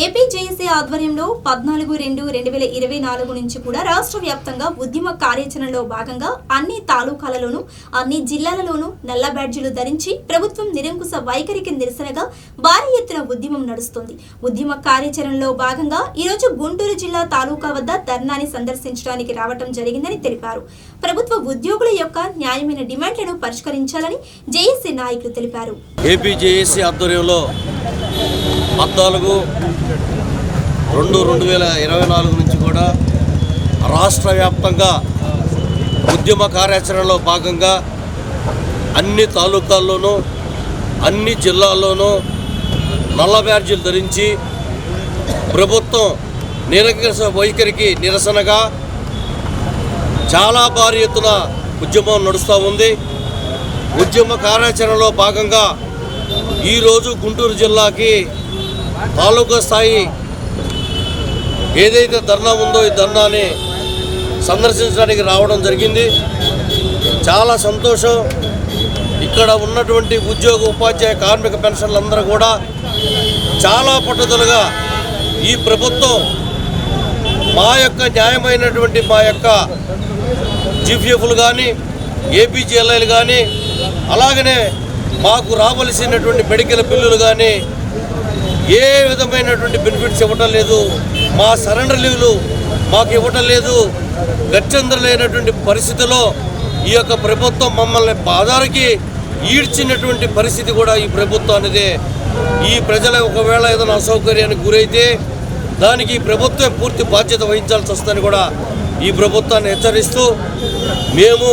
AP JAC ఆధ్వర్యంలో 14/2/2024 నుంచి కూడా రాష్ట్ర వ్యాప్తంగా ఉద్యమ కార్యాచరణలో భాగంగా అన్ని తాలూకాలలోనూ అన్ని జిల్లాలలోనూ నల్ల బ్యాడ్జీలు ధరించి ప్రభుత్వం నిరంకుశ వైఖరికి నిరసనగా భారీ ఎత్తున ఉద్యమం నడుస్తుంది. ఉద్యమ కార్యాచరణలో భాగంగా ఈరోజు గుంటూరు జిల్లా తాలూకా వద్ద ధర్నాని సందర్శించడానికి రావడం జరిగిందని తెలిపారు. ప్రభుత్వ ఉద్యోగుల యొక్క న్యాయమైన డిమాండ్లను పరిష్కరించాలని జేఏసీ నాయకులు తెలిపారు. ఏపీ జేఏసీ ఆధ్వర్యంలో 14/2/2024 నుంచి కూడా రాష్ట్ర వ్యాప్తంగా ఉద్యమ కార్యాచరణలో భాగంగా అన్ని తాలూకాల్లోనూ అన్ని జిల్లాల్లోనూ నల్ల బ్యాడ్జీలు ధరించి ప్రభుత్వం నిరంకుశ వైఖరికి నిరసనగా చాలా భారీ ఎత్తున ఉద్యమం నడుస్తూ ఉంది. ఉద్యమ కార్యాచరణలో భాగంగా ఈరోజు గుంటూరు జిల్లాకి తాలూకా స్థాయి ఏదైతే ధర్నా ఉందో ఈ ధర్నాని సందర్శించడానికి రావడం జరిగింది. చాలా సంతోషం. ఇక్కడ ఉన్నటువంటి ఉద్యోగ ఉపాధ్యాయ కార్మిక పెన్షన్లందరూ కూడా చాలా పట్టుదలగా ఈ ప్రభుత్వం మా యొక్క న్యాయమైనటువంటి మా యొక్క జీపీఎఫ్లు కానీ ఏపీజీఎల్ఐలు కానీ అలాగనే మాకు రావలసినటువంటి మెడికల్ బిల్లులు కానీ ఏ విధమైనటువంటి బెనిఫిట్స్ ఇవ్వటం లేదు. మా సరెండర్ లీవ్లు మాకు ఇవ్వటం లేదు. గత్యంతరలేనటువంటి పరిస్థితిలో ఈ యొక్క ప్రభుత్వం మమ్మల్ని బాధారికి ఈడ్చినటువంటి పరిస్థితి కూడా ఈ ప్రభుత్వం అనేది. ఈ ప్రజల ఒకవేళ ఏదైనా అసౌకర్యానికి గురైతే దానికి ప్రభుత్వం పూర్తి బాధ్యత వహించాల్సి వస్తుందని కూడా ఈ ప్రభుత్వాన్ని హెచ్చరిస్తూ మేము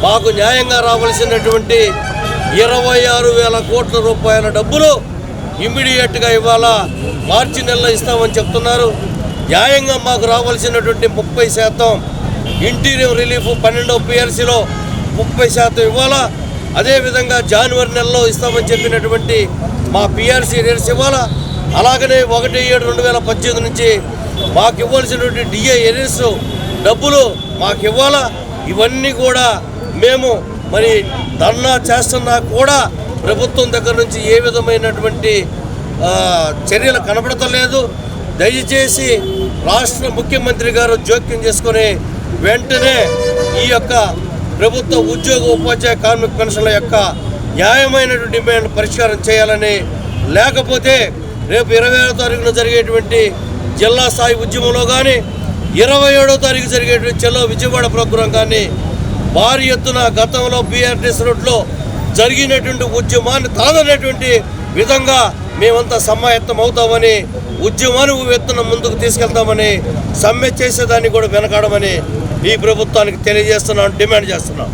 మాకు న్యాయంగా రావాల్సినటువంటి 26,000 కోట్ల రూపాయల డబ్బులు ఇమ్మీడియట్గా ఇవాళ మార్చి నెలలో ఇస్తామని చెప్తున్నారు. న్యాయంగా మాకు రావాల్సినటువంటి 30% ఇంటీరియం రిలీఫ్ 12వ PRCలో 30% ఇవ్వాలా. అదేవిధంగా జనవరి నెలలో ఇస్తామని చెప్పినటువంటి మా PRC రేట్స్ ఇవ్వాలా. అలాగనే 1/7/2018 నుంచి మాకు ఇవ్వాల్సినటువంటి DA ఎరీస్ డబ్బులు మాకు ఇవ్వాలా. ఇవన్నీ కూడా మేము మరి ధర్నా చేస్తున్నా కూడా ప్రభుత్వం దగ్గర నుంచి ఏ విధమైనటువంటి చర్యలు కనబడతలేదు. దయచేసి రాష్ట్ర ముఖ్యమంత్రి గారు జోక్యం చేసుకొని వెంటనే ఈ యొక్క ప్రభుత్వ ఉద్యోగ ఉపాధ్యాయ కార్మిక పెన్షన్ల యొక్క న్యాయమైనటువంటి డిమాండ్ పరిష్కారం చేయాలని, లేకపోతే రేపు 27వ తారీఖున జరిగేటువంటి జిల్లా స్థాయి ఉద్యమంలో కానీ 27వ తారీఖు జరిగేటువంటి చెల్లో విజయవాడ ప్రోగ్రాం కానీ భారీ ఎత్తున గతంలో BRTS రోడ్లో జరిగినటువంటి ఉద్యమాన్ని తలదనేటువంటి విధంగా మేమంతా సమాయత్తం అవుతామని, ఉద్యమాన్ని ఎత్తున ముందుకు తీసుకెళ్తామని, సమ్మె చేసేదాన్ని కూడా వెనకాడమని ఈ ప్రభుత్వానికి తెలియజేస్తున్నాం, డిమాండ్ చేస్తున్నాం.